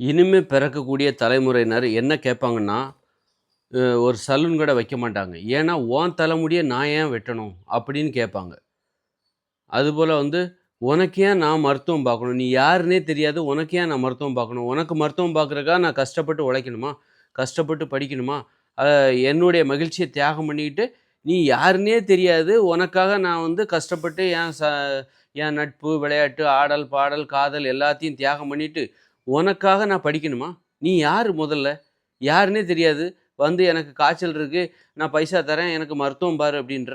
இனிமே பிறக்கக்கூடிய தலைமுறையினர் என்ன கேட்பாங்கன்னா, ஒரு சலூன் கூட வைக்க மாட்டாங்க. ஏன்னா, "உன் தலைமுடிய நான் ஏன் வெட்டணும்?" அப்படின்னு கேட்பாங்க. அதுபோல "உனக்கு ஏன் நான் மருத்துவம் பார்க்கணும்? நீ யாருன்னே தெரியாது. உனக்கு ஏன் நான் மருத்துவம் பார்க்கணும்? உனக்கு மருத்துவம் பார்க்குறதுக்காக நான் கஷ்டப்பட்டு உழைக்கணுமா? கஷ்டப்பட்டு படிக்கணுமா? அ என்னுடைய மகிழ்ச்சிய தியாகம் பண்ணிக்கிட்டு, நீ யாருன்னே தெரியாது. உனக்காக நான் கஷ்டப்பட்டு என் நட்பு, விளையாட்டு, ஆடல், பாடல், காதல் எல்லாத்தையும் தியாகம் பண்ணிட்டு, உனக்காக நான் படிக்கணுமா? நீ யாரு முதல்ல? யாருன்னே தெரியாது. எனக்கு காய்ச்சல் இருக்கு. நான் பைசா தரேன். எனக்கு மருத்துவம் பாரு" அப்படின்ற.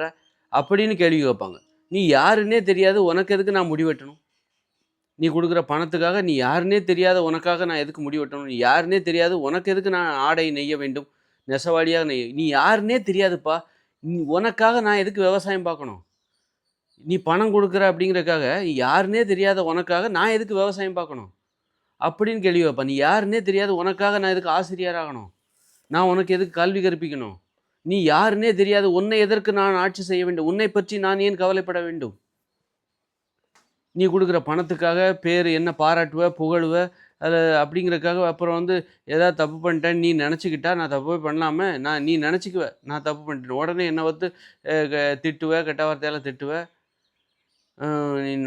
அப்படின்னு கேள்வி கேட்பாங்க. நீ யாருன்னே தெரியாது. உனக்கு எதுக்கு நான் முடி வெட்டணும்? நீ குடுக்குற பணத்துக்காக நீ யாருன்னே தெரியாத உனக்காக நான் எதுக்கு முடி வெட்டணும்? நீ யாருன்னே தெரியாது. உனக்கு எதுக்கு நான் ஆடை நெய்ய வேண்டும்? நெசவாளியாக நீ யாருன்னே தெரியாதுப்பா. உனக்காக நான் எதுக்கு விவசாயம் பார்க்கணும்? நீ பணம் குடுக்குற அப்படிங்கிறதுக்காக, யாருன்னே தெரியாத உனக்காக நான் எதுக்கு விவசாயம் பார்க்கணும்? அப்படின்னு கேள்வி கேட்பான். நீ யாருன்னே தெரியாது உனக்காக நான் எதுக்கு ஆசிரியர் ஆகணும்? நான் உனக்கு எதுக்கு கல்வி கற்பிக்கணும்? நீ யாருன்னே தெரியாது உன்னை எதற்கு நான் ஆட்சி செய்ய வேண்டும்? உன்னைப் பற்றி நான் ஏன் கவலைப்பட வேண்டும்? நீ குடுக்குற பணத்துக்காக பேரு என்ன பாராட்டுவ, புகழுவ, அப்படிங்கிறதுக்காக அப்புறம் ஏதாவது தப்பு பண்ணிட்டேன்னு நீ நெனச்சுக்கிட்டா, நான் தப்பே பண்ணாம நீ நெனச்சுக்குவ, நான் தப்பு பண்ணிட்டேன்னு. உடனே என்ன அ க திட்டுவ, கெட்ட வார்த்தையால திட்டுவ. அ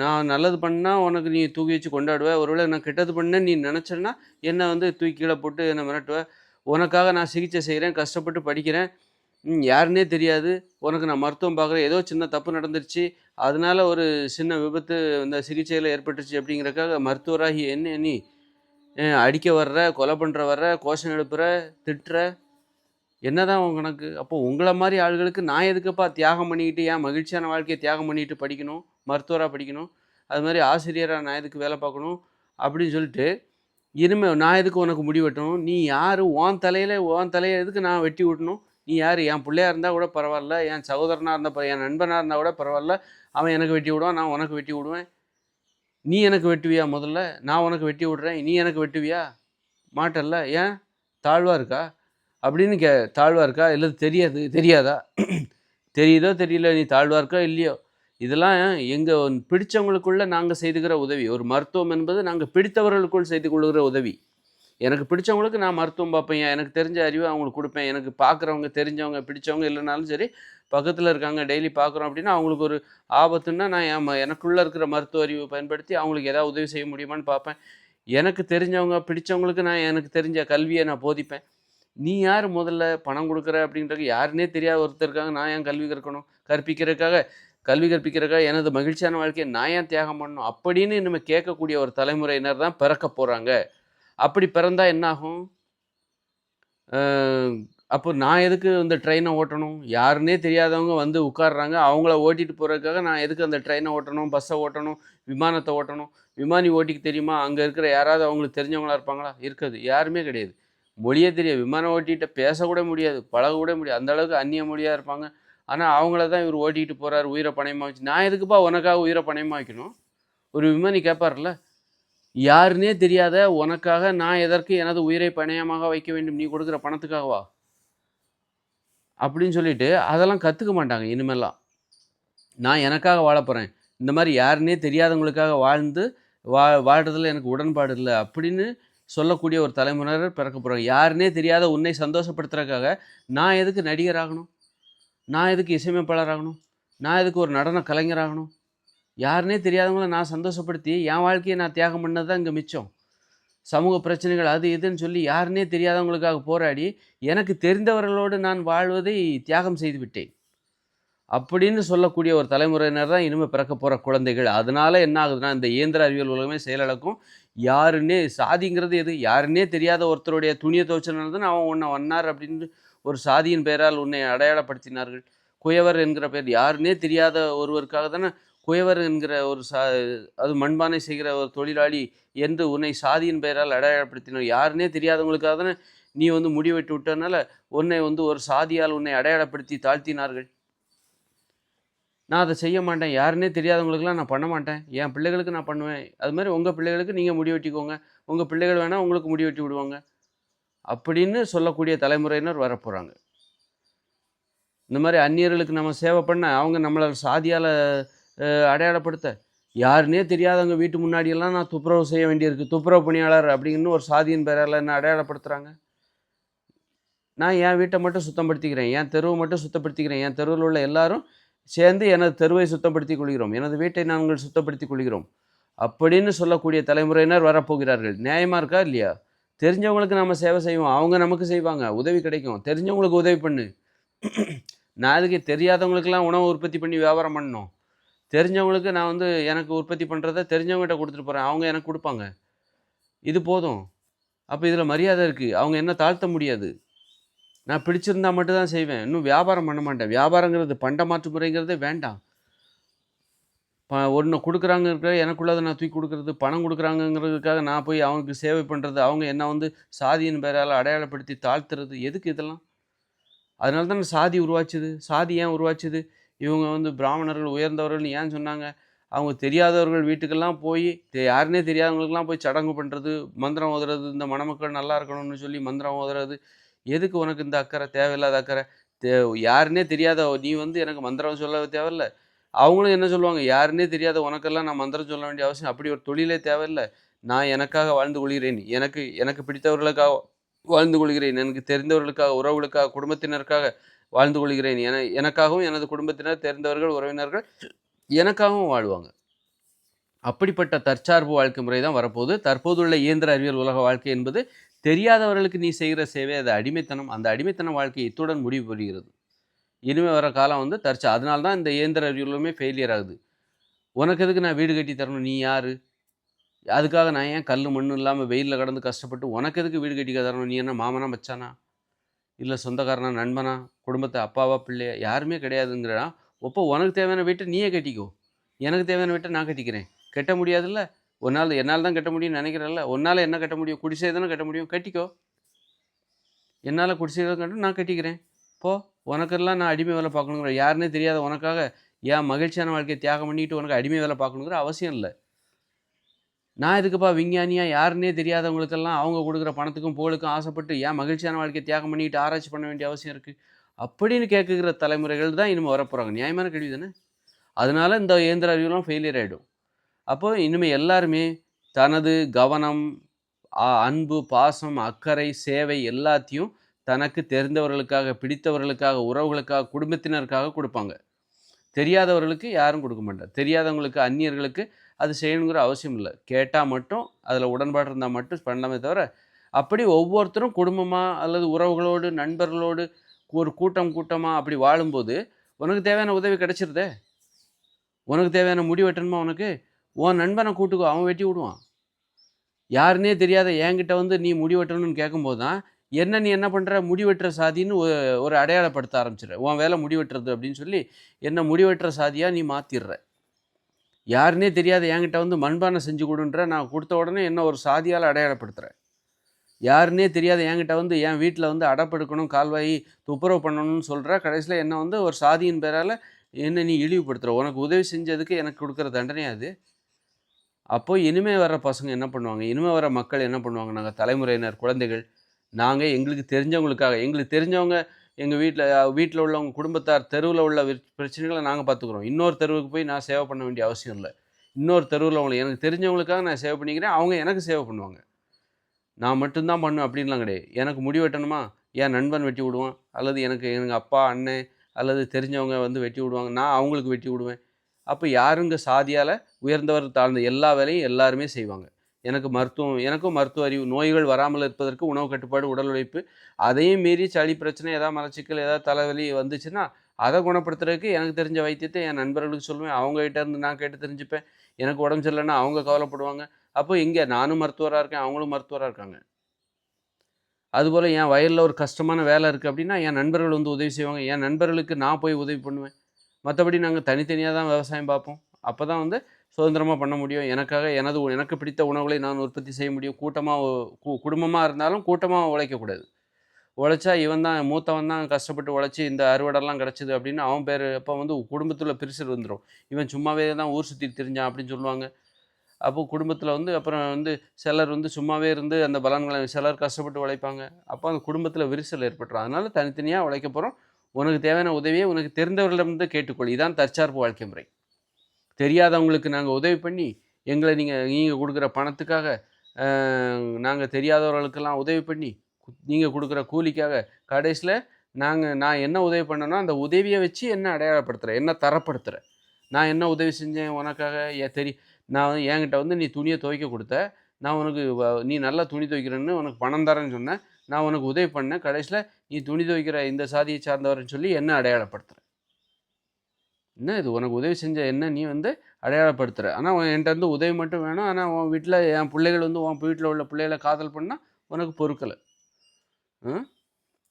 நான் நல்லது பண்ணா உனக்கு நீ தூக்கி வச்சு கொண்டாடுவ. ஒருவேளை நான் கெட்டது பண்ணேன்னு நீ நெனச்சேன்னா, என்ன தூக்கி கீழ போட்டு என்ன மிரட்டுவ. உனக்காக நான் சிகிச்சை செய்றேன், கஷ்டப்பட்டு படிக்கிறேன். யாருன்னே தெரியாது. உனக்கு நான் மருத்துவம் பார்க்குறேன். ஏதோ சின்ன தப்பு நடந்துருச்சு. அதனால ஒரு சின்ன விபத்து இந்த சிகிச்சையில ஏற்பட்டுருச்சு அப்படிங்கிறதுக்காக மருத்துவராகி என்ன நீ அடிக்க வர்ற, கொலை பண்ற வர்ற, கோஷம் எழுப்புற, திட்டுற. என்னதான் உன் கணக்கு? அப்போ உங்கள மாரி ஆள்களுக்கு நான் எதுக்குப்பா தியாகம் பண்ணிக்கிட்டு, என் மகிழ்ச்சியான வாழ்க்கைய தியாகம் பண்ணிட்டு படிக்கணும்? மருத்துவரா படிக்கணும். அது மாரி ஆசிரியரா நான் எதுக்கு வேலை பார்க்கணும்? அப்படின்னு சொல்லிட்டு, இனிமே நான் எதுக்கு உனக்கு முடி வெட்டணும்? நீ யாரு? உன் தலைய எதுக்கு நான் வெட்டி விடணும்? நீ யாரு? என் புள்ளையா இருந்தா கூட பரவால்ல. என் சகோதரனா இருந்தா என் நண்பனா இருந்தா கூட பரவால்ல. அவன் எனக்கு வெட்டி விடுவான். நான் உனக்கு வெட்டி விடுவேன். நீ எனக்கு வெட்டுவியா முதல்ல? நான் உனக்கு வெட்டி விடுறேன். நீ எனக்கு வெட்டுவியா? மாட்டல்ல. ஏன்? தாழ்வா இருக்கா? அப்படின்னு தாழ்வா இருக்கா? இல்ல தெரியாதா? தெரியுதோ தெரியலையோ நீ தாழ்வா இருக்கோ இல்லையோ? இதெல்லாம் எங்க பிடிச்சவங்களுக்குள்ள நாங்க செய்துக்கிற உதவி. ஒரு மருத்துவம் என்பது நாங்க பிடித்தவர்களுக்குள் செய்து கொள்ளுகிற உதவி. எனக்கு பிடிச்சவங்களுக்கு நான் மருத்துவம் பார்ப்பேன். எனக்கு தெரிஞ்ச அறிவ அவங்களுக்கு குடுப்பேன். எனக்கு பார்க்குறவங்க, தெரிஞ்சவங்க, பிடிச்சவங்க இல்லனாலும் சரி, பக்கத்துல இருக்காங்க, டெய்லி பார்க்குறோம் அப்படின்னா, அவங்களுக்கு ஒரு ஆபத்துன்னா, நான் எனக்குள்ள இருக்கிற மருத்துவ அறிவு பயன்படுத்தி அவங்களுக்கு ஏதாவது உதவி செய்ய முடியுமான்னு பார்ப்பேன். எனக்கு தெரிஞ்சவங்க, பிடிச்சவங்களுக்கு நான் எனக்கு தெரிஞ்ச கல்விய நான் போதிப்பேன். நீ யாரு முதல்ல பணம் குடுக்குற அப்படின்றது யாருன்னே தெரியாத ஒருத்தருக்காக நான் ஏன் கல்வி கற்கணும்? கல்வி கற்பிக்கிறதுக்காக எனது மகிழ்ச்சியான வாழ்க்கைய நான் ஏன் தியாகம் பண்ணணும்? அப்படின்னு இனிமே கேட்கக்கூடிய ஒரு தலைமுறையினர் தான் பிறக்கப் போறாங்க. அப்படி பிறந்தா என்னாகும்? அ அப்போ நான் எதுக்கு இந்த ட்ரெயின ஓட்டணும்? யாருன்னே தெரியாதவங்க உட்கார்றாங்க. அவங்கள ஓட்டிட்டு போறதுக்காக நான் எதுக்கு அந்த ட்ரெயின ஓட்டணும், பஸ்ஸ ஓட்டணும், விமானத்த ஓட்டணும்? விமானி ஓட்டிக்க தெரியுமா? அங்க இருக்கிற யாராவது அவங்களுக்கு தெரிஞ்சவங்களா இருப்பாங்களா? இருக்காது. யாருமே கிடையாது. மொழியே தெரியாது. விமானம் ஓட்டிட்டு பேசக்கூட முடியாது, பழகக்கூட முடியாது. அந்த அளவுக்கு அந்நிய மொழியா இருப்பாங்க. ஆனா அவங்கள தான் இவரு ஓட்டிட்டு போறாரு, உயிர பணயமா வச்சு. நான் எதுக்குப்பா உனக்காக உயிர பணயமா வைக்கணும்? ஒரு விமானி கேட்பார்ல. யாருன்னே தெரியாத உனக்காக நான் எதற்கு எனது உயிரை பணயமாக வைக்க வேண்டும்? நீ கொடுக்குற பணத்துக்காகவா? அப்படின்னு சொல்லிட்டு அதெல்லாம் கத்துக்க மாட்டாங்க இனிமேல்லாம். நான் எனக்காக வாழப் போறேன். இந்த மாரி யாருன்னே தெரியாதவங்களுக்காக வாழ்றதுல எனக்கு உடன்பாடு இல்ல. அப்படின்னு சொல்லக்கூடிய ஒரு தலைமுறையினர் பிறக்கப் போறாங்க. யாருன்னே தெரியாத உன்னை சந்தோஷப்படுத்துறதுக்காக நான் எதுக்கு நடிகர் ஆகணும்? நான் எதுக்கு இசையமைப்பாளர் ஆகணும்? நான் எதுக்கு ஒரு நடன கலைஞர் ஆகணும்? யாருன்னே தெரியாதவங்கள நான் சந்தோஷப்படுத்தி என் வாழ்க்கைய நான் தியாகம் பண்ணது தான் இங்க மிச்சம். சமூக பிரச்சனைகள் அது இதுன்னு சொல்லி யாருன்னே தெரியாதவங்களுக்காக போராடி, எனக்கு தெரிந்தவர்களோடு நான் வாழ்வதை தியாகம் செய்து விட்டேன். அப்படின்னு சொல்லக்கூடிய ஒரு தலைமுறையினர் தான் இனிமே பிறக்கப் போற குழந்தைகள். அதனால என்ன ஆகுதுன்னா, இந்த இயந்திர அறிவியல் உலகமே செயலிழக்கும். சாதிங்கிறது எது? யாருன்னே தெரியாத ஒருத்தருடைய துணிய துவைச்சனால தான அவன் உன்ன வண்ணார் அப்படின்னு ஒரு சாதியின் பெயரால் உன்னை அடையாளப்படுத்தினார்கள். குயவர் என்கிற பெயர் யாருன்னே தெரியாத ஒருவருக்காக தான குயவர் என்கிற ஒரு அது மண்பானை செய்கிற ஒரு தொழிலாளி என்று உன்னை சாதியின் பெயரால் அடையாளப்படுத்தினார். யாருன்னே தெரியாதவங்களுக்காக தானே நீ முடி வெட்டி விட்டதுனால, உன்னை ஒரு சாதியால் உன்னை அடையாளப்படுத்தி தாழ்த்தினார்கள். நான் அத செய்ய மாட்டேன். யாருன்னே தெரியாதவங்களுக்குலாம் நான் பண்ண மாட்டேன். என் பிள்ளைகளுக்கு நான் பண்ணுவேன். அது மாரி உங்க பிள்ளைகளுக்கு நீங்க முடி வெட்டிக்கோங்க. உங்க பிள்ளைகள் வேணா உங்களுக்கு முடி வெட்டி விடுவாங்க. அப்படின்னு சொல்லக்கூடிய தலைமுறையினர் வரப்போறாங்க. இந்த மாரி அந்நியர்களுக்கு நம்ம சேவை பண்ண, அவங்க நம்மள சாதியால அடையாளப்படுத்த, யாருன்னே தெரியாதவங்க வீட்டு முன்னாடியெல்லாம் நான் துப்புரவு செய்ய வேண்டியிருக்கு. துப்புரவு பணியாளர் அப்படின்னு ஒரு சாதியின் பேரால என்ன அடையாளப்படுத்துறாங்க. நான் என் வீட்டை மட்டும் சுத்தம் படுத்திக்கிறேன். என் தெருவை மட்டும் சுத்தப்படுத்திக்கிறேன். என் தெருவில் உள்ள எல்லாரும் சேர்ந்து எனது தெருவை சுத்தப்படுத்திக் கொள்கிறோம். எனது வீட்டை நாங்கள் சுத்தப்படுத்திக் கொள்கிறோம். அப்படின்னு சொல்லக்கூடிய தலைமுறையினர் வரப்போகிறார்கள். நியாயமா இருக்கா? இல்லையா? தெரிஞ்சவங்களுக்கு நம்ம சேவை செய்வோம். அவங்க நமக்கு செய்வாங்க. உதவி கிடைக்கும். தெரிஞ்சவங்களுக்கு உதவி பண்ணு. நான் அதுக்கு தெரியாதவங்களுக்கெல்லாம் உணவு உற்பத்தி பண்ணி வியாபாரம் பண்ணணும். தெரிஞ்சவங்களுக்கு நான் வந்து எனக்கு உற்பத்தி பண்ணுறத தெரிஞ்சவங்ககிட்ட கொடுத்துட்டு போகிறேன். அவங்க எனக்கு கொடுப்பாங்க. இது போதும். அப்போ இதில் மரியாதை இருக்குது. அவங்க என்ன தாழ்த்த முடியாது. நான் பிடிச்சிருந்தா மட்டும் தான் செய்வேன். இன்னும் வியாபாரம் பண்ண மாட்டேன். வியாபாரங்கிறது பண்ட மாற்று முறைங்கிறதே வேண்டாம். ஒண்ணு குடுக்குறாங்கங்கிறதுக்காக எனக்குள்ளத நான் தூக்கி குடுக்குறது, பணம் குடுக்குறாங்கங்கிறதுக்காக நான் போய் அவங்களுக்கு சேவை பண்ணுறது, அவங்க என்ன வந்து சாதியின் பேரால அடையாளப்படுத்தி தாழ்த்துறது, எதுக்கு இதெல்லாம்? அதனால தானே சாதி உருவாச்சுது. சாதி ஏன் உருவாச்சுது? இவங்க வந்து பிராமணர்கள் உயர்ந்தவர்கள்னு ஏன் சொன்னாங்க? அவங்க தெரியாதவர்கள் வீட்டுக்கெல்லாம் போய் யாருன்னே தெரியாதவங்களுக்கெல்லாம் போய் சடங்கு பண்ணுறது, மந்திரம் ஓதுறது, இந்த மணமக்கள் நல்லா இருக்கணும்னு சொல்லி மந்திரம் ஓதுறது. எதுக்கு உனக்கு இந்த அக்கறை? தேவையில்லாத அக்கறை. தே யாருன்னே தெரியாத நீ வந்து எனக்கு மந்திரம் சொல்ல தேவையில்ல. அவங்களும் என்ன சொல்லுவாங்க, யாருன்னே தெரியாத உனக்கெல்லாம் நான் மந்திரம் சொல்ல வேண்டிய அவசியம் அப்படி ஒரு தொழிலே தேவையில்ல. நான் எனக்காக வாழ்ந்து கொள்கிறேன். எனக்கு எனக்கு பிடித்தவர்களுக்காக வாழ்ந்து கொள்கிறேன். எனக்கு தெரிந்தவர்களுக்காக, உறவுகளுக்காக, குடும்பத்தினருக்காக வாழ்ந்து கொள்கிறேன். எனக்காகவும் எனது குடும்பத்தினர், தெரிந்தவர்கள், உறவினர்கள் எனக்காகவும் வாழ்வாங்க. அப்படிப்பட்ட தற்சார்பு வாழ்க்கை முறை தான் வரப்போகுது. தற்போதுள்ள இயந்திர அறிவியல் உலக வாழ்க்கை என்பது தெரியாதவர்களுக்கு நீ செய்கிற சேவை அது அடிமைத்தனம். அந்த அடிமைத்தன வாழ்க்கை இத்துடன் முடிவு பெறுகிறது. இனிமே வர காலம் வந்து அதனால தான் இந்த இயந்திர அறிவியலுமே ஃபெயிலியர் ஆகுது. உனக்கு எதுக்கு நான் வீடு கட்டி தரணும்? நீ யாரு? அதுக்காக நான் ஏன் கல்லு, மண்ணு இல்லாம வெயில்ல கடந்து கஷ்டப்பட்டு உனக்கு எதுக்கு வீடு கட்டி தரணும்? நீ என்ன மாமனா, மச்சானா? இல்ல சொந்தக்காரனா, நண்பனா, குடும்பத்த அப்பாவா, பிள்ளையா? யாருமே கிடையாதுங்கிறனா, அப்போ உனக்கு தேவையான வீட்ட நீயே கட்டிக்கோ. எனக்கு தேவையான வீட்ட நான் கட்டிக்கிறேன். கட்ட முடியாதுல்ல? என்னால தான் கட்ட முடியும்னு நெனைக்கிறல்ல? உன்னால என்ன கட்ட முடியும்? குடிசை தானே கட்ட முடியும். கட்டிக்கோ. என்னால குடிசை தான் கட்ட நான் கட்டிக்கிறேன். போ! உனக்கெல்லாம் நான் அடிமை வேலை பார்க்கணுங்கிற யாருன்னே தெரியாத உனக்காக என் மகிழ்ச்சியான வாழ்க்கைய தியாகம் பண்ணிட்டு உனக்கு அடிமை வேலை பார்க்கணுங்கிற அவசியம் இல்ல. நான் எதுக்குப்பா விஞ்ஞானியா யாருன்னே தெரியாதவங்களுக்கெல்லாம் அவங்க குடுக்குற பணத்துக்கும், புகழுக்கும் ஆசைப்பட்டு ஏன் மகிழ்ச்சியான வாழ்க்கைய தியாகம் பண்ணிட்டு ஆராய்ச்சி பண்ண வேண்டிய அவசியம் இருக்கு? அப்படின்னு கேட்குற தலைமுறைகள் தான் இனிமே வரப்போறாங்க. நியாயமான கேள்வி தானே? அதனால இந்த இயந்திர அறிவியலும் ஃபெயிலியர் ஆயிடும். அப்போ இனிமே எல்லாருமே தனது கவனம், அன்பு, பாசம், அக்கறை, சேவை எல்லாத்தையும் தனக்கு தெரிந்தவர்களுக்காக, பிடித்தவர்களுக்காக, உறவுகளுக்காக, குடும்பத்தினருக்காக குடுப்பாங்க. தெரியாதவர்களுக்கு யாரும் குடுக்க மாட்டாங்க. தெரியாதவங்களுக்கு, அந்நியர்களுக்கு அது செய்யணுங்கிற அவசியம் இல்ல. கேட்டா மட்டும், அதில உடன்பாடு இருந்தா மட்டும் பண்ணலாமே தவிர, அப்படி ஒவ்வொருத்தரும் குடும்பமா அல்லது உறவுகளோடு, நண்பர்களோடு ஒரு கூட்டம் கூட்டமா அப்படி வாழும்போது, உனக்கு தேவையான உதவி கிடைச்சிருதே! உனக்கு தேவையான முடி வெட்டணுமா உனக்கு? உன் நண்பன கூட்டுக்கோ, அவன் வெட்டி விடுவான். யாருன்னே தெரியாத என்கிட்ட வந்து நீ முடி வெட்டணும்னு கேட்கும்போது தான், நீ என்ன பண்ற? முடி வெட்டுற சாதின்னு ஒரு அடையாளப்படுத்த ஆரம்பிச்சுடுற. உன் வேலை முடி வெட்டுறது அப்படின்னு சொல்லி, என்ன முடி வெட்டுற சாதியா நீ மாத்திர்ற. யாருன்னே தெரியாத என்கிட்ட வந்து மண்பானை செஞ்சு குடுன்ற, நான் குடுத்த உடனே என்ன ஒரு சாதியால அடையாளப்படுத்துற. யாருன்னே தெரியாத என்கிட்ட வந்து என் வீட்ல வந்து அடப்பெடுக்கணும், கால்வாய் துப்புரவு பண்ணணும்னு சொல்ற. கடைசியில என்ன வந்து ஒரு சாதியின் பேரால என்ன நீ இழிவுபடுத்துற. உனக்கு உதவி செஞ்சதுக்கு எனக்கு குடுக்குற தண்டனையா அது? அப்போ இனிமே வர பசங்க என்ன பண்ணுவாங்க? இனிமே வர மக்கள் என்ன பண்ணுவாங்க? நாங்க தலைமுறையினர், குழந்தைகள், நாங்க எங்களுக்கு தெரிஞ்சவங்களுக்காக எங்களுக்கு தெரிஞ்சவங்க எங்க வீட்ல வீட்ல உள்ளவங்க குடும்பத்தார், தெருவுல உள்ள பிரச்சனைகள நாங்க பார்த்துக்குறோம். இன்னொரு தெருவுக்கு போய் நான் சேவை பண்ண வேண்டிய அவசியம் இல்ல. இன்னொரு தெருவுல எனக்கு தெரிஞ்சவங்களுக்காக நான் சேவை பண்ணிக்கிறேன். அவங்க எனக்கு சேவை பண்ணுவாங்க. நான் மட்டும் தான் பண்ணுவேன் அப்படின்லாம் கிடையாது. எனக்கு முடி வெட்டணுமா? என் நண்பன் வெட்டி விடுவான். அல்லது எனக்கு எங்க அப்பா, அண்ணன் அல்லது தெரிஞ்சவங்க வந்து வெட்டி விடுவாங்க. நான் அவங்களுக்கு வெட்டி விடுவேன். அப்ப யாருங்க சாதியால உயர்ந்தவர், தாழ்ந்த எல்லா வேலையும் எல்லாருமே செய்வாங்க. எனக்கும் மருத்துவ அறிவு, நோய்கள் வராமல் இருப்பதற்கு உணவு கட்டுப்பாடு, உடல் உழைப்பு, அதையும் மீறி சளி பிரச்சனை, ஏதாவது மலச்சிக்கல், ஏதாவது தலைவலி வந்துச்சுன்னா, அத குணப்படுத்துறதுக்கு எனக்கு தெரிஞ்ச வைத்தியத்த என் நண்பர்களுக்கு சொல்லுவேன். அவங்ககிட்ட இருந்து நான் கேட்டு தெரிஞ்சுப்பேன். எனக்கு உடம்பு சரியில்லன்னா அவங்க கவலைப்படுவாங்க. அப்போ இங்க நானும் மருத்துவரா இருக்கேன், அவங்களும் மருத்துவரா இருக்காங்க. அதுபோல என் வயல்ல ஒரு கஷ்டமான வேலை இருக்கு அப்படின்னா, என் நண்பர்கள் வந்து உதவி செய்வாங்க. என் நண்பர்களுக்கு நான் போய் உதவி பண்ணுவேன். மத்தபடி நாங்க தனித்தனியா தான் விவசாயம் பார்ப்போம். அப்பதான் வந்து சுதந்திரமா பண்ண முடியும். எனக்கு பிடித்த உணவுகளை நான் உற்பத்தி செய்ய முடியும். கூட்டமா குடும்பமா இருந்தாலும் கூட்டமா உழைக்கக்கூடாது. உழைச்சா இவன் தான் மூத்தவன் தான் கஷ்டப்பட்டு உழைச்சு இந்த அறுவடைலாம் கிடைச்சது அப்படின்னு அவன் பேரு அப்ப வந்து குடும்பத்தில பிரிசல் வந்துரும். இவன் சும்மாவே தான் ஊர் சுத்திட்டு திரிஞ்சான் அப்படின்னு சொல்லுவாங்க. அப்போ குடும்பத்தில வந்து அப்புறம் வந்து சிலர் வந்து சும்மாவே இருந்து அந்த பலன்கள சிலர் கஷ்டப்பட்டு உழைப்பாங்க. அப்போ அந்த குடும்பத்தில விரிசல் ஏற்பட்டுரும். அதனால தனித்தனியா உழைக்க போறோம். உனக்கு தேவையான உதவிய உனக்கு தெரிந்தவர்களிடமிருந்து கேட்டுக்கொள். இதான் தற்சார்பு வாழ்க்கை முறை. தெரியாதவங்களுக்கு நாங்கள் உதவி பண்ணி எங்களை நீங்கள் கொடுக்குற பணத்துக்காக நாங்கள் தெரியாதவர்களுக்கெல்லாம் உதவி பண்ணி நீங்கள் கொடுக்குற கூலிக்காக கடைசியில் நான் என்ன உதவி பண்ணேனோ அந்த உதவியை வச்சு என்ன அடையாளப்படுத்துகிறேன், என்ன தரப்படுத்துகிறேன். நான் என்ன உதவி செஞ்சேன் உனக்காக? நான் என்கிட்ட நீ துணியை துவைக்க கொடுத்த, நான் உனக்கு நீ நல்லா துணி துவைக்கிறேன்னு உனக்கு பணம் தரேன்னு சொன்னேன், நான் உனக்கு உதவி பண்ணேன், கடைசியில் நீ துணி துவைக்கிற இந்த சாதியை சார்ந்தவர்னு சொல்லி என்ன அடையாளப்படுத்துகிறேன்? என்ன இது உனக்கு உதவி செஞ்ச என்ன நீ அடையாளப்படுத்துகிற? ஆனால் என்கிட்ட உதவி மட்டும் வேணும், ஆனால் உன் வீட்டில் என் பிள்ளைகள் உன் வீட்டில் உள்ள பிள்ளைகளை காதல் பண்ணால் உனக்கு பொறுக்கலை.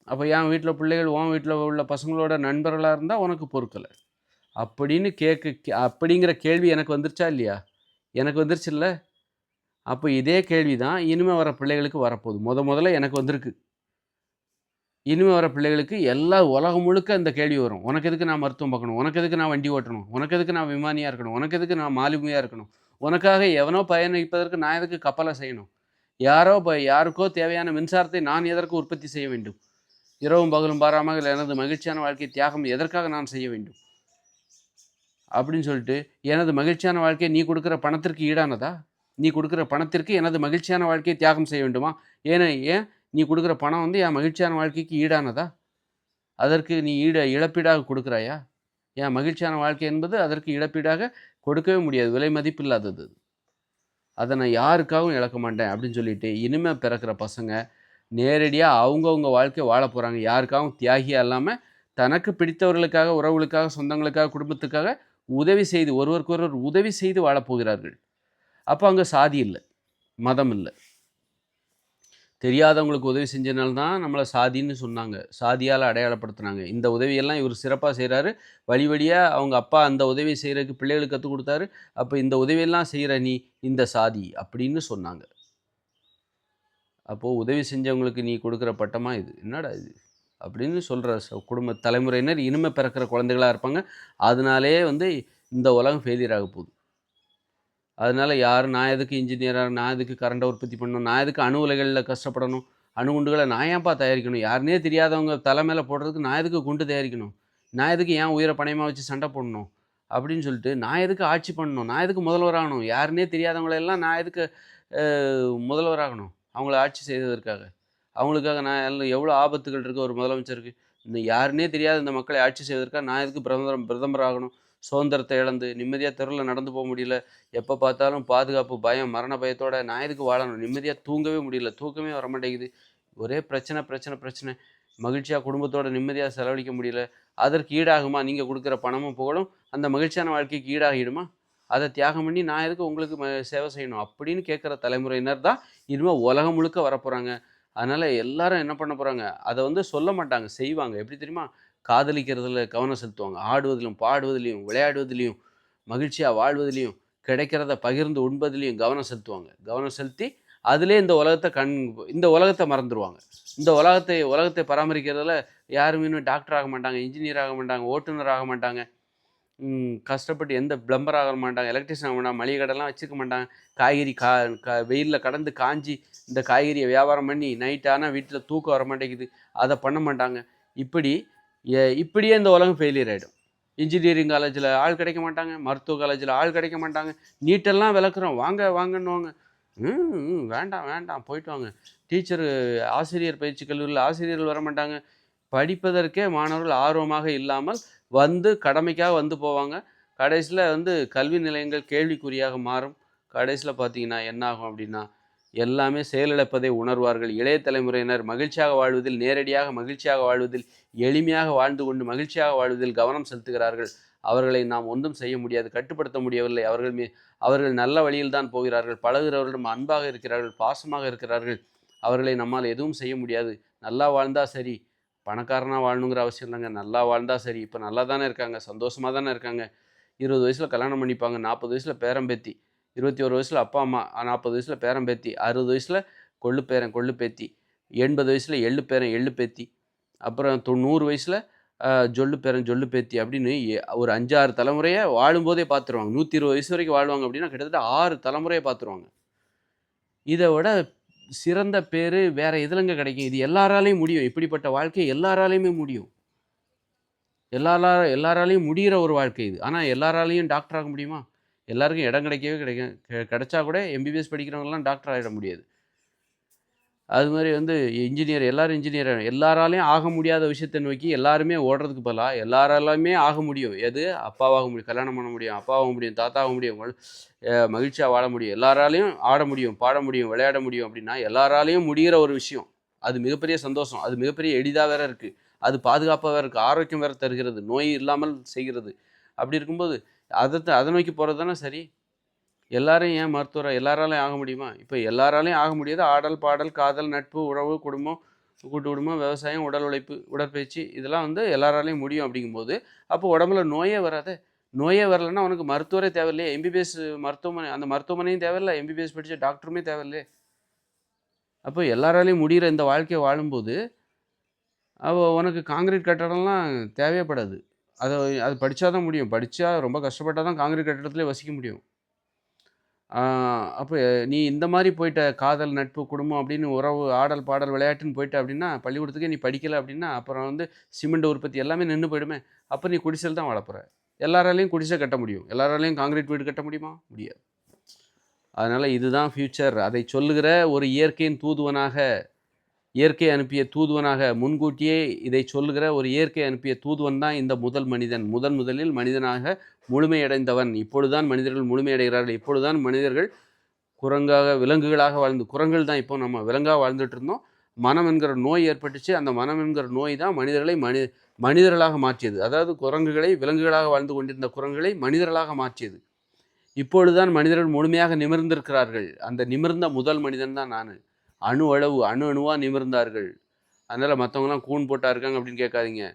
அப்போ என் வீட்டில் பிள்ளைகள் உன் வீட்டில் உள்ள பசங்களோட நண்பர்களாக இருந்தால் உனக்கு பொறுக்கலை அப்படின்னு அப்படிங்கிற கேள்வி எனக்கு வந்துருச்சா இல்லையா? எனக்கு வந்துருச்சுல்ல. அப்போ இதே கேள்வி தான் இனிமேல் வர பிள்ளைகளுக்கு வரப்போகுது. முதல்ல எனக்கு வந்திருக்கு. இனிமேல் வர பிள்ளைகளுக்கு எல்லா உலகம் முழுக்க இந்த கேள்வி வரும். உனக்கு எதுக்கு நான் மருத்துவம் பார்க்கணும்? உனக்கு எதுக்கு நான் வண்டி ஓட்டணும்? உனக்கு எதுக்கு நான் விமானியாக இருக்கணும்? உனக்கு எதுக்கு நான் மாலுமியாக இருக்கணும்? உனக்காக எவனோ பயணிப்பதற்கு நான் எதுக்கு கப்பலை செய்யணும்? யாருக்கோ தேவையான மின்சாரத்தை நான் எதற்கு உற்பத்தி செய்ய வேண்டும்? இரவும் பகலும் பாராமல் எனது மகிழ்ச்சியான வாழ்க்கை தியாகம் எதற்காக நான் செய்ய வேண்டும் அப்படின்னு சொல்லிட்டு, எனது மகிழ்ச்சியான வாழ்க்கையை நீ கொடுக்குற பணத்திற்கு ஈடானதா? நீ கொடுக்குற பணத்திற்கு எனது மகிழ்ச்சியான வாழ்க்கையை தியாகம் செய்ய வேண்டுமா? ஏன் நீ கொடுக்குற பணம் என் மகிழ்ச்சியான வாழ்க்கைக்கு ஈடானதா? அதற்கு நீ இழப்பீடாக கொடுக்குறாயா? என் மகிழ்ச்சியான வாழ்க்கை என்பது அதற்கு இழப்பீடாக கொடுக்கவே முடியாது, விலை மதிப்பு இல்லாதது. அதை நான் யாருக்காகவும் இழக்க மாட்டேன் அப்படின்னு சொல்லிட்டு இனிமேல் பிறக்கிற பசங்க நேரடியாக அவங்கவுங்க வாழ்க்கையை வாழ போகிறாங்க. யாருக்காகவும் தியாகியாக இல்லாமல் தனக்கு பிடித்தவர்களுக்காக, உறவுகளுக்காக, சொந்தங்களுக்காக, குடும்பத்துக்காக உதவி செய்து ஒருவருக்கொருவர் உதவி செய்து வாழப்போகிறார்கள். அப்போ அங்கே சாதி இல்லை, மதம் இல்லை. தெரியாதவங்களுக்கு உதவி செஞ்சனால்தான் நம்மளை சாதின்னு சொன்னாங்க, சாதியால் அடையாளப்படுத்தினாங்க. இந்த உதவியெல்லாம் இவர் சிறப்பாக செய்கிறாரு, வழி வழியாக அவங்க அப்பா அந்த உதவி செய்கிறதுக்கு பிள்ளைகளுக்கு கற்றுக் கொடுத்தாரு. அப்போ இந்த உதவியெல்லாம் செய்கிற நீ இந்த சாதி அப்படின்னு சொன்னாங்க. அப்போது உதவி செஞ்சவங்களுக்கு நீ கொடுக்குற பட்டமா இது? என்னடா இது அப்படின்னு சொல்கிற குடும்ப தலைமுறையினர் இனிமேல் பிறக்கிற குழந்தைகளாக இருப்பாங்க. அதனாலே இந்த உலகம் ஃபெயிலியர் ஆக போகுது. அதனால் நான் எதுக்கு இன்ஜினியராக, நான் எதுக்கு கரண்டை உற்பத்தி பண்ணணும், நான் எதுக்கு அணு உலைகளில் கஷ்டப்படணும், அணுகுண்டுகளை நான் ஏன்ப்பா தயாரிக்கணும், யாருனே தெரியாதவங்க தலை மேலே போடுறதுக்கு நான் எதுக்கு குண்டு தயாரிக்கணும், நான் எதுக்கு ஏன் உயிரை பணயமாக வச்சு சண்டை போடணும் அப்படின்னு சொல்லிட்டு, நான் எதுக்கு ஆட்சி பண்ணணும், நான் எதுக்கு முதல்வராகணும், யாருனே தெரியாதவங்களெல்லாம் நான் எதுக்கு முதல்வராகணும் அவங்கள ஆட்சி செய்ததற்காக? அவங்களுக்காக நான் எவ்வளோ ஆபத்துகள் இருக்குது ஒரு முதலமைச்சருக்கு. இந்த யாருன்னே தெரியாத இந்த மக்களை ஆட்சி செய்வதற்காக நான் எதுக்கு பிரதமர் ஆகணும்? சுதந்திரத்தை இழந்து நிம்மதியாக தெருவில் நடந்து போக முடியல, எப்போ பார்த்தாலும் பாதுகாப்பு பயம், மரண பயத்தோட நான் எதுக்கு வாழணும்? நிம்மதியாக தூங்கவே முடியல, தூக்கமே வர மாட்டேங்குது, ஒரே பிரச்சனை பிரச்சனை பிரச்சனை. மகிழ்ச்சியாக குடும்பத்தோட நிம்மதியாக செலவழிக்க முடியல. அதற்கு ஈடாகுமா நீங்கள் கொடுக்குற பணமும் புகழும்? அந்த மகிழ்ச்சியான வாழ்க்கைக்கு ஈடாகிடுமா? அதை தியாகம் பண்ணி நான் எதுக்கு உங்களுக்கு சேவை செய்யணும் அப்படின்னு கேட்குற தலைமுறையினர் தான் இனிமேல் உலகம் முழுக்க வரப்போகிறாங்க. அதனால் எல்லாரும் என்ன பண்ண போகிறாங்க, அதை சொல்ல மாட்டாங்க, செய்வாங்க. எப்படி தெரியுமா? காதலிக்கிறதுல கவனம் செலுத்துவாங்க, ஆடுவதிலும் பாடுவதிலையும் விளையாடுவதிலையும் மகிழ்ச்சியாக வாழ்வதிலையும் கிடைக்கிறத பகிர்ந்து உண்பதிலையும் கவனம் செலுத்துவாங்க. கவனம் செலுத்தி அதிலே இந்த உலகத்தை மறந்துடுவாங்க. இந்த உலகத்தை பராமரிக்கிறதுல யாருமே இன்னும் டாக்டர் ஆக மாட்டாங்க, இன்ஜினியர் ஆக மாட்டாங்க, ஓட்டுநர் ஆக மாட்டாங்க, கஷ்டப்பட்டு எந்த பிளம்பர் ஆக மாட்டாங்க, எலக்ட்ரிஷியன் ஆக மாட்டாங்க, மளிகை கடைலாம் வச்சுக்க மாட்டாங்க. காய்கறி வெயிலில் கடந்து காஞ்சி இந்த காய்கறியை வியாபாரம் பண்ணி நைட் ஆனால் வீட்டில் தூக்கம் வர மாட்டேங்குது, அதை பண்ண மாட்டாங்க. இப்படியே இந்த உலகம் ஃபெயிலியர் ஆகிடும். இன்ஜினியரிங் காலேஜில் ஆள் கிடைக்க மாட்டாங்க, மருத்துவ காலேஜில் ஆள் கிடைக்க மாட்டாங்க. நீட்டெல்லாம் விளக்குறோம், வாங்கன்னுவாங்க. வேண்டாம் வேண்டாம் போயிட்டு வாங்க. ஆசிரியர் பயிற்சி கல்லூரியில் ஆசிரியர்கள் வர மாட்டாங்க. படிப்பதற்கே மாணவர்கள் ஆர்வமாக இல்லாமல் கடமைக்காக போவாங்க. கடைசியில் கல்வி நிலையங்கள் கேள்விக்குறியாக மாறும். கடைசியில் பார்த்தீங்கன்னா என்ன ஆகும் அப்படின்னா, எல்லாமே செயலிழப்பதை உணர்வார்கள். இளைய தலைமுறையினர் மகிழ்ச்சியாக வாழ்வதில், நேரடியாக மகிழ்ச்சியாக வாழ்வதில், எளிமையாக வாழ்ந்து கொண்டு மகிழ்ச்சியாக வாழ்வதில் கவனம் செலுத்துகிறார்கள். அவர்களை நாம் ஒன்றும் செய்ய முடியாது, கட்டுப்படுத்த முடியவில்லை. அவர்கள் நல்ல வழியில் தான் போகிறார்கள், பழகுகிறவர்களிடம் அன்பாக இருக்கிறார்கள், பாசமாக இருக்கிறார்கள். அவர்களை நம்மால் எதுவும் செய்ய முடியாது. நல்லா வாழ்ந்தால் சரி, பணக்காரனாக வாழணுங்கிற அவசியம் இல்லைங்க. நல்லா வாழ்ந்தால் சரி. இப்போ நல்லா தானே இருக்காங்க, சந்தோஷமாக தானே இருக்காங்க. 20 வயசில் கல்யாணம் பண்ணிப்பாங்க, 40 வயசில் பேரம்பேத்தி, 21 வயசில் அப்பா அம்மா, 40 வயசில் பேரம்பேத்தி, 60 வயசில் கொள்ளு பேரன் கொள்ளு பேத்தி, 80 வயசில் எள்ளு பேரன் எள்ளு பேத்தி, அப்புறம் 90 வயசில் ஜொல்லு பேரன் ஜொல்லு பேத்தி அப்படின்னு ஒரு 5-6 தலைமுறையை வாழும்போதே பார்த்துருவாங்க. 120 வயசு வரைக்கும் வாழ்வாங்க அப்படின்னா கிட்டத்தட்ட 6 தலைமுறையை பார்த்துருவாங்க. இதை விட சிறந்த பேர் வேற எதுலங்க கிடைக்கும்? இது எல்லாராலையும் முடியும். இப்படிப்பட்ட வாழ்க்கை எல்லாராலையுமே முடியும். எல்லாராலையும் முடிகிற ஒரு வாழ்க்கை இது. ஆனால் எல்லாராலையும் டாக்டர் ஆக முடியுமா? எல்லாருக்கும் இடம் கிடைக்கும். கிடைச்சா கூட எம்பிபிஎஸ் படிக்கிறவங்கலாம் டாக்டர் ஆகிட முடியாது. அது மாதிரி வந்து இன்ஜினியர் எல்லாரும் இன்ஜினியர் எல்லாராலையும் ஆக முடியாத விஷயத்தை நோக்கி எல்லாருமே ஓடுறதுக்கு பதிலாக எல்லாராலுமே ஆக முடியும். எது? அப்பாவாக முடியும், கல்யாணம் பண்ண முடியும், அப்பாவாக முடியும், தாத்தாவாக முடியும், மகிழ்ச்சியாக வாழ முடியும், எல்லாராலையும் ஆட முடியும், பாட முடியும், விளையாட முடியும் அப்படின்னா எல்லாராலையும் முடிகிற ஒரு விஷயம். அது மிகப்பெரிய சந்தோஷம். அது மிகப்பெரிய எளிதாக வேற இருக்குது. அது பாதுகாப்பாக வேற இருக்குது. ஆரோக்கியம் வேற தருகிறது. நோய் இல்லாமல் செய்கிறது. அப்படி இருக்கும்போது அதை நோக்கி போகிறது தானே சரி. எல்லாரும் ஏன் மருத்துவராக எல்லாராலையும் ஆக முடியுமா? இப்போ எல்லாராலையும் ஆக முடியாது. ஆடல், பாடல், காதல், நட்பு, உறவு, குடும்பம், கூட்டு குடும்பம், விவசாயம், உடல் உழைப்பு, உடற்பயிற்சி இதெல்லாம் வந்து எல்லாராலையும் முடியும் அப்படிங்கும்போது, அப்போ உடம்புல நோயே வராதே. நோயே வரலன்னா அவனுக்கு மருத்துவரே தேவையில்லையே. எம்பிபிஎஸ் மருத்துவமனை அந்த மருத்துவமனையும் தேவையில்ல. எம்பிபிஎஸ் படித்த டாக்டருமே தேவையில்லையே. அப்போ எல்லாராலையும் முடிகிற இந்த வாழ்க்கையை வாழும்போது, உனக்கு காங்கிரீட் கட்டடம்லாம் தேவையப்படாது. அது படித்தா தான் முடியும். படித்தா ரொம்ப கஷ்டப்பட்டால் தான் காங்கிரீட் கட்டடத்திலே வசிக்க முடியும். அப்போ நீ இந்த மாதிரி போயிட்ட காதல், நட்பு, குடும்பம் அப்படின்னு உறவு, ஆடல், பாடல், விளையாட்டுன்னு போயிட்ட அப்படின்னா, பள்ளிக்கூடத்துக்கே நீ படிக்கல அப்படின்னா, அப்புறம் வந்து சிமெண்ட் உற்பத்தி எல்லாமே நின்று போயிடுமே. அப்போ நீ குடிசையில் தான் வாழப்போற. எல்லாராலையும் குடிசை கட்ட முடியும். எல்லாராலையும் காங்கிரீட் வீடு கட்ட முடியுமா? முடியாது. அதனால் இதுதான் ஃப்யூச்சர். அதை சொல்லுகிற ஒரு இயற்கையின் தூதுவனாக, இயற்கை அனுப்பிய தூதுவனாக, முன்கூட்டியே இதை சொல்லுகிற ஒரு இயற்கை அனுப்பிய தூதுவன் தான் இந்த முதல் மனிதன். முதலில் மனிதனாக முழுமையடைந்தவன். இப்பொழுதுதான் மனிதர்கள் முழுமையடைகிறார்கள். இப்பொழுதுதான் மனிதர்கள் விலங்குகளாக குரங்குகள் தான் இப்போ நம்ம விலங்காக வாழ்ந்துட்டு இருந்தோம். மனம் என்கிற நோய் ஏற்பட்டுச்சு. அந்த மனம் என்கிற நோய் தான் மனிதர்களை மனிதர்களாக மாற்றியது. அதாவது குரங்குகளை விலங்குகளாக வாழ்ந்து கொண்டிருந்த குரங்குகளை மனிதர்களாக மாற்றியது. இப்பொழுதுதான் மனிதர்கள் முழுமையாக நிமிர்ந்திருக்கிறார்கள். அந்த நிமிர்ந்த முதல் மனிதன் தான் நான். அணு அணுவாக நிமிர்ந்தார்கள். அதனால் மற்றவங்களாம் கூன் போட்டா இருக்காங்க அப்படின்னு கேட்காதீங்க.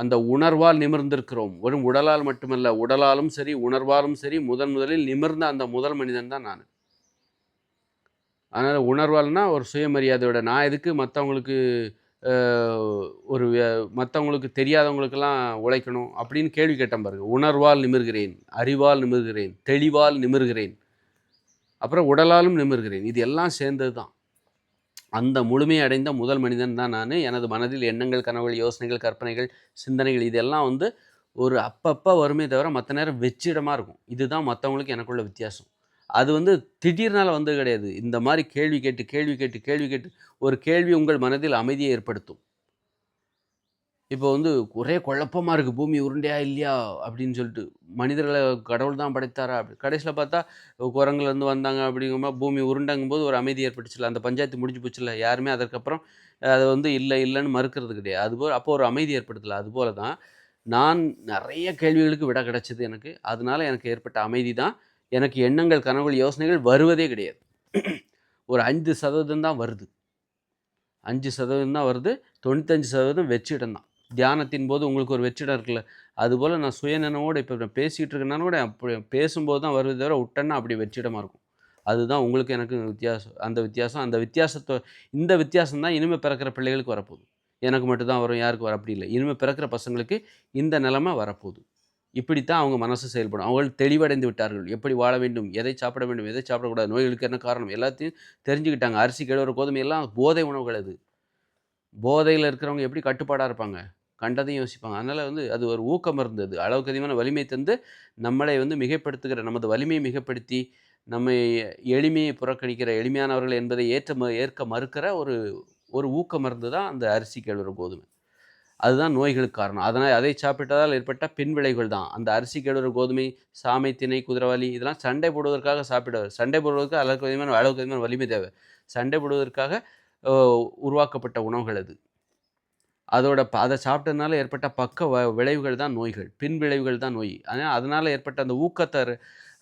அந்த உணர்வால் நிமிர்ந்திருக்கிறோம். வெறும் உடலால் மட்டுமல்ல, உடலாலும் சரி உணர்வாலும் சரி முதலில் நிமிர்ந்த அந்த முதல் மனிதன் தான் நான். அதனால் உணர்வால்னா ஒரு சுயமரியாதையோட நான் எதுக்கு மற்றவங்களுக்கு மற்றவங்களுக்கு தெரியாதவங்களுக்கெல்லாம் உழைக்கணும் அப்படின்னு கேள்வி கேட்டேன் பாருங்க. உணர்வால் நிமிர்கிறேன், அறிவால் நிமிர்கிறேன், தெளிவால் நிமிர்கிறேன், அப்புறம் உடலாலும் நிமிர்கிறேன். இது எல்லாம் சேர்ந்தது தான். அந்த முழுமையை அடைந்த முதல் மனிதன் தான் நான். எனது மனதில் எண்ணங்கள், கனவுகள், யோசனைகள், கற்பனைகள், சிந்தனைகள் இதெல்லாம் வந்து ஒரு அப்பப்போ வருமே தவிர மற்ற நேரம் வெற்றிடமாக இருக்கும். இதுதான் மற்றவங்களுக்கு எனக்குள்ள வித்தியாசம். அது வந்து திடீர்னால வந்து கிடையாது. இந்த மாதிரி கேள்வி கேட்டு ஒரு கேள்வி உங்கள் மனதில் அமைதியை ஏற்படுத்தும். இப்போ வந்து ஒரே குழப்பமாக இருக்குது. பூமி உருண்டையா இல்லையா அப்படின்னு சொல்லிட்டு. மனிதர்களை கடவுள் தான் படைத்தாரா? அப்படி கடைசியில் பார்த்தா குரங்குலேருந்து வந்தாங்க அப்படிங்கும்போது பூமி உருண்டங்கும்போது ஒரு அமைதி ஏற்பட்டுச்சுல. அந்த பஞ்சாயத்து முடிஞ்சு போச்சுல்ல. யாருமே அதற்கப்புறம் அதை வந்து இல்லைன்னு மறுக்கிறது கிடையாது. அதுபோல் அப்போ ஒரு அமைதி ஏற்படுத்தல. அதுபோல தான் நான் நிறைய கேள்விகளுக்கு விடை கிடைச்சது எனக்கு. அதனால எனக்கு ஏற்பட்ட அமைதி தான். எனக்கு எண்ணங்கள், கனவுகள், யோசனைகள் வருவதே கிடையாது. ஒரு 5% தான் வருது. 5% தான் வருது. 95% வெற்றிடம் தான். தியானத்தின் போது உங்களுக்கு ஒரு வெற்றிடம் இருக்குல்ல, அதுபோல் நான் சுயநினைவோடு இப்போ நான் பேசிகிட்டு இருக்கேன்னா கூட அப்படி பேசும்போது தான் வருவதை தவிர விட்டேன்னா அப்படி வெற்றிடமாக இருக்கும். அதுதான் உங்களுக்கு எனக்கு வித்தியாசம். அந்த இந்த வித்தியாசம் தான் இனிமேல் பிறக்கிற பிள்ளைகளுக்கு வரப்போகுது. எனக்கு மட்டும்தான் வரும், யாருக்கு வர அப்படி இல்லை. இனிமேல் பிறக்கிற பசங்களுக்கு இந்த நிலைமை வரப்போகுது. இப்படித்தான் அவங்க மனசு செயல்படும். அவர்கள் தெளிவடைந்து விட்டார்கள். எப்படி வாழ வேண்டும், எதை சாப்பிட வேண்டும், எதை சாப்பிடக்கூடாது, நோய்களுக்கு என்ன காரணம் எல்லாத்தையும் தெரிஞ்சுக்கிட்டாங்க. அரிசி, கேழ்வரகு, கோதுமை எல்லாம் போதை உணவுகள் அது. போதையில் இருக்கிறவங்க எப்படி கட்டுப்பாடாக இருப்பாங்க? கண்டதையும் யோசிப்பாங்க. அதனால் வந்து அது ஒரு ஊக்கம் இருந்தது. அளவுக்கு அதிகமான வலிமை தந்து நம்மளை வந்து மிகைப்படுத்துகிற, நமது வலிமையை மிகைப்படுத்தி நம்மை எளிமையை புறக்கணிக்கிற, எளிமையானவர்கள் என்பதை ஏற்க மறுக்கிற ஒரு ஊக்க மருந்து தான் அந்த அரிசி, கேழ்வரகு, கோதுமை. அதுதான் நோய்களுக்கு காரணம். அதனால் அதை சாப்பிட்டதால் ஏற்பட்ட பின் விளைவுகள் தான். அந்த அரிசி, கேழ்வரகு, கோதுமை, சாமை, திணை, குதிரைவாலி இதெல்லாம் சண்டை போடுவதற்காக சண்டை போடுவதற்கு அளவுக்கு அதிகமான வலிமை தேவை. சண்டை போடுவதற்காக உருவாக்கப்பட்ட உணவுகள் அது. அதை சாப்பிட்டதுனால ஏற்பட்ட பக்க விளைவுகள் தான் நோய்கள். பின் விளைவுகள் தான் நோய். அதனால் ஏற்பட்ட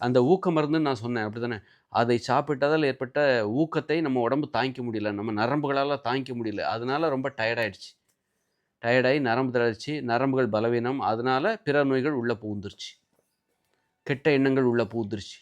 அந்த ஊக்க மருந்துன்னு நான் சொன்னேன் அப்படி தானே. அதை சாப்பிட்டதால் ஏற்பட்ட ஊக்கத்தை நம்ம உடம்பு தாங்கிக்க முடியல. நம்ம நரம்புகளால் தாங்கிக்க முடியல. அதனால ரொம்ப டயர்டாயிடுச்சு. டயர்டாகி நரம்பு தளர்ச்சி, நரம்புகள் பலவீனம். அதனால் பிற நோய்கள் உள்ளே புகுந்துருச்சு. கெட்ட எண்ணங்கள் உள்ளே புகுந்துருச்சு.